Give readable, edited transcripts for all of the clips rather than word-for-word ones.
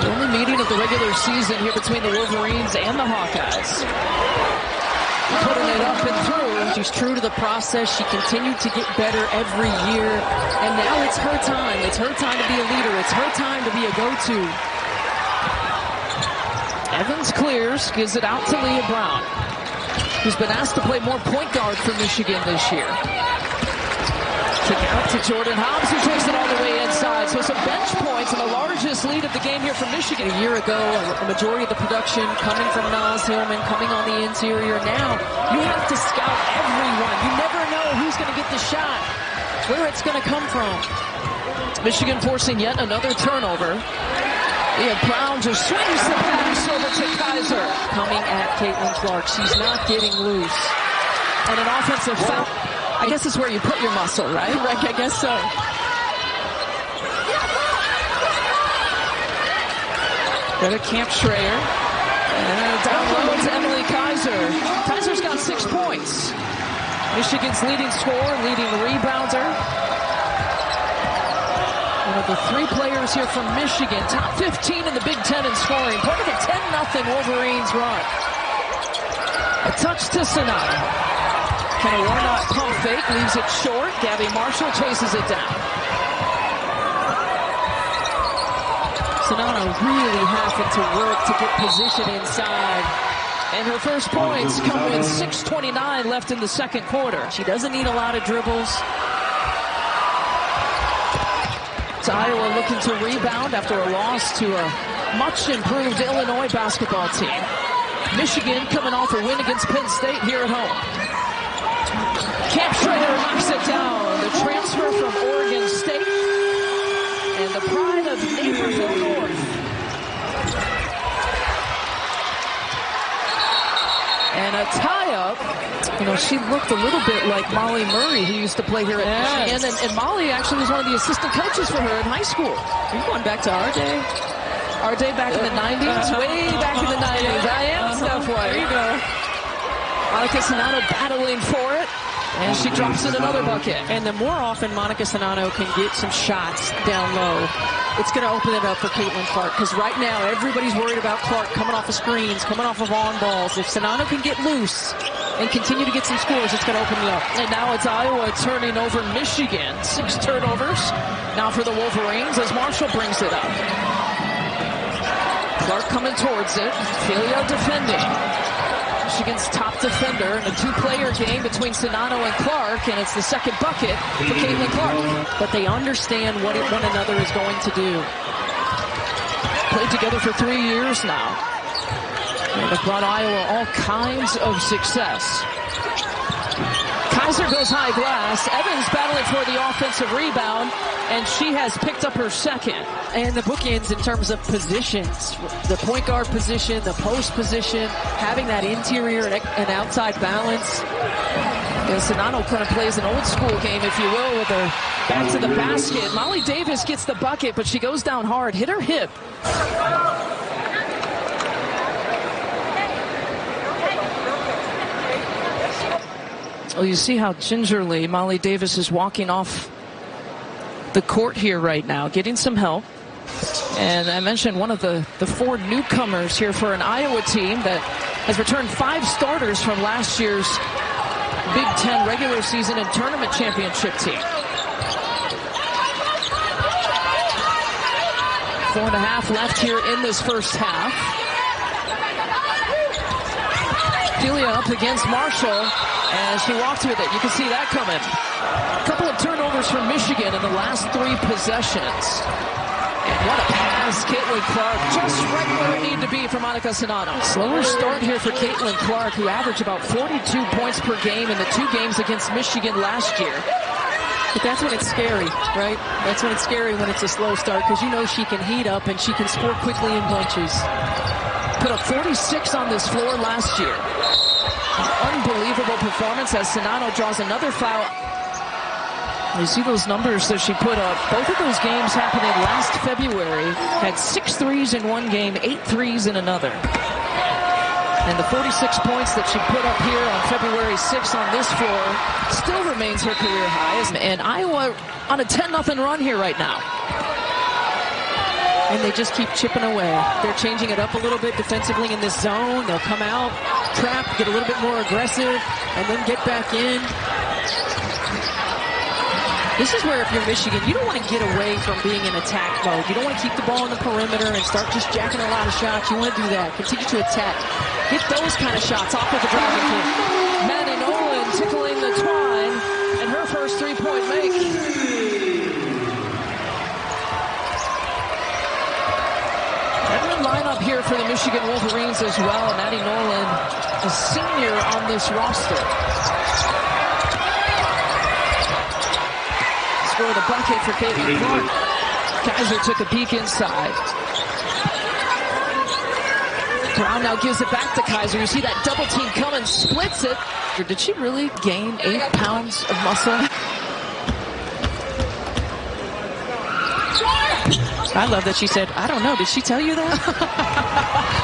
The only meeting of the regular season here between the Wolverines and the Hawkeyes. Putting it up and through. She's true to the process. She continued to get better every year. And now it's her time. It's her time to be a leader. It's her time to be a go-to. Evans clears, gives it out to Leah Brown, who's been asked to play more point guard for Michigan this year. Kick out to Jordan Hobbs, who takes it all the way inside. So some bench points and the largest lead of the game here for Michigan. A year ago, a majority of the production coming from Naz Hillman, coming on the interior. Now, you have to scout everyone. You never know who's going to get the shot, where it's going to come from. Michigan forcing yet another turnover. Leah Brown just swings the pass over to Kaiser. Coming at Caitlin Clark. She's not getting loose. And an offensive foul. I guess it's where you put your muscle, right? I guess so. Go to Camp Schrayer. And down low to Emily Kaiser. Kaiser's got 6 points. Michigan's leading scorer, leading rebounder. One of the 3 players here from Michigan. Top 15 in the Big Ten in scoring. Part of a 10-0 Wolverines run. A touch to Czinano. Kenna Warnock pump fake, leaves it short. Gabby Marshall chases it down. Czinano really having to work to get position inside. And her first points come with 6:29 left in the second quarter. She doesn't need a lot of dribbles. It's Iowa looking to rebound after a loss to a much improved Illinois basketball team. Michigan coming off a win against Penn State here at home. Camp Schrader knocks it down. The transfer from Oregon State and the pride of Naperville North. And a tie-up. You know, she looked a little bit like Molly Murray, who used to play here at Michigan. And Molly actually was one of the assistant coaches for her in high school. Are you going back to our day? Our day back in the 90s? Way back in the 90s. I am Steph White. There you go. Monica Czinano battling for it. And she drops in another bucket. And the more often Monica Czinano can get some shots down low, it's going to open it up for Caitlin Clark. Because right now, everybody's worried about Clark coming off of screens, coming off of on balls. If Czinano can get loose and continue to get some scores, it's going to open it up. And now it's Iowa turning over Michigan. 6 turnovers now for the Wolverines as Marshall brings it up. Clark coming towards it. Filio defending. Michigan's top defender in a 2-player game between Czinano and Clark, and it's the second bucket for Caitlin Clark. But they understand what one another is going to do. Played together for 3 years now. And have brought Iowa all kinds of success. Kaiser goes high glass. Evans battling for the offensive rebound, and she has picked up her second. And the bookends in terms of positions, the point guard position, the post position, having that interior and outside balance. And Czinano kind of plays an old school game, if you will, with her back to the basket. Molly Davis gets the bucket, but she goes down hard, hit her hip. Well, you see how gingerly Molly Davis is walking off the court here right now, getting some help. And I mentioned one of the 4 newcomers here for an Iowa team that has returned 5 starters from last year's Big Ten regular season and tournament championship team. 4.5 left here in this first half. Delia up against Marshall, and she walked with it. You can see that coming. A couple of turnovers for Michigan in the last 3 possessions. And what a pass, Caitlin Clark, just right where it needed to be for Monica Czinano. Slower start here for Caitlin Clark, who averaged about 42 points per game in the 2 games against Michigan last year. But that's when it's scary, right? That's when it's scary when it's a slow start, because you know she can heat up and she can score quickly in bunches. Put up 46 on this floor last year. An unbelievable performance as Czinano draws another foul. You see those numbers that she put up. Both of those games happening last February. Had 6 threes in one game, 8 threes in another. And the 46 points that she put up here on February 6th on this floor still remains her career high. And Iowa on a 10-0 run here right now. And they just keep chipping away. They're changing it up a little bit defensively in this zone. They'll come out, trap, get a little bit more aggressive, and then get back in. This is where, if you're Michigan, you don't want to get away from being in attack mode. You don't want to keep the ball in the perimeter and start just jacking a lot of shots. You want to do that. Continue to attack. Get those kind of shots off with the driving kick. Maddie Nolan tickling the twine, and her first three-point make. Veteran lineup here for the Michigan Wolverines as well. Maddie Nolan, a senior on this roster. Score the bucket for Caitlin Clark. Kaiser took a peek inside. Brown now gives it back to Kaiser. You see that double team coming, splits it. Did she really gain 8 pounds of muscle? I love that she said, I don't know. Did she tell you that?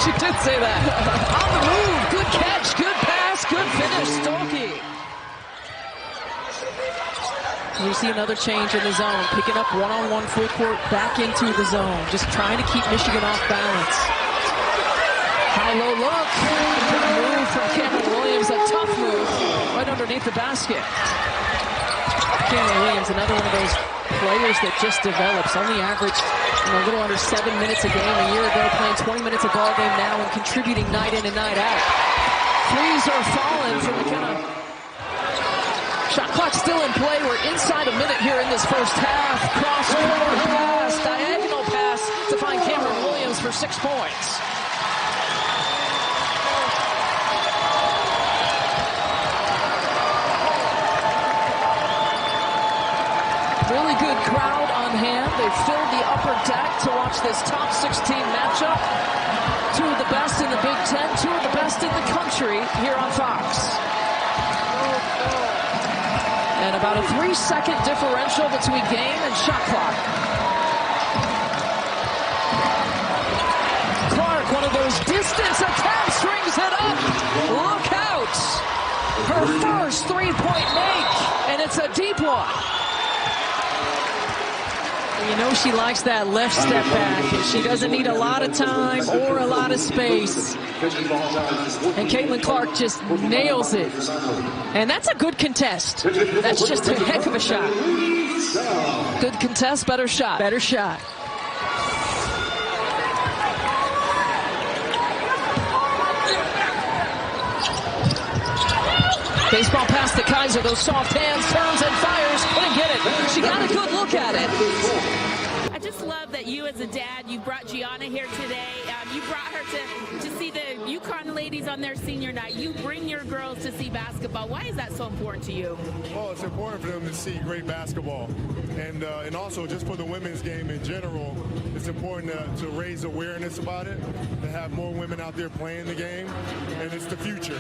She did say that. On the move. Good catch. Good pass. Good finish. Stolke. You see another change in the zone. Picking up one-on-one full court back into the zone. Just trying to keep Michigan off balance. High-low look. Good move from Cameron Williams. A tough move right underneath the basket. Cameron Williams, another one of those players that just develops. Only averaged a little under 7 minutes a game a year ago, playing 20 minutes a ball game now and contributing night in and night out. Threes are falling from the kind of shot clock still in play. We're inside a minute here in this first half. Cross-court pass, diagonal pass to find Cameron Williams for 6 points. Really good crowd on hand. They've filled the upper deck to watch this top 16 matchup. 2 of the best in the Big Ten, 2 of the best in the country here on Fox. And about a 3-second differential between game and shot clock. Clark, one of those distance attempts, strings it up. Look out. Her first three-point make, and it's a deep one. You know she likes that left step back, and she doesn't need a lot of time or a lot of space. And Caitlin Clark just nails it. And that's a good contest. That's just a heck of a shot. Good contest, better shot. Better shot. Baseball pass to Kaiser, those soft hands, turns and fires, couldn't get it. She got a good look at it. I just love that you as a dad, you brought Gianna here today. You brought her to see the UConn ladies on their senior night. You bring your girls to see basketball. Why is that so important to you? Well, it's important for them to see great basketball. And also just for the women's game in general, it's important to raise awareness about it, to have more women out there playing the game, and it's the future.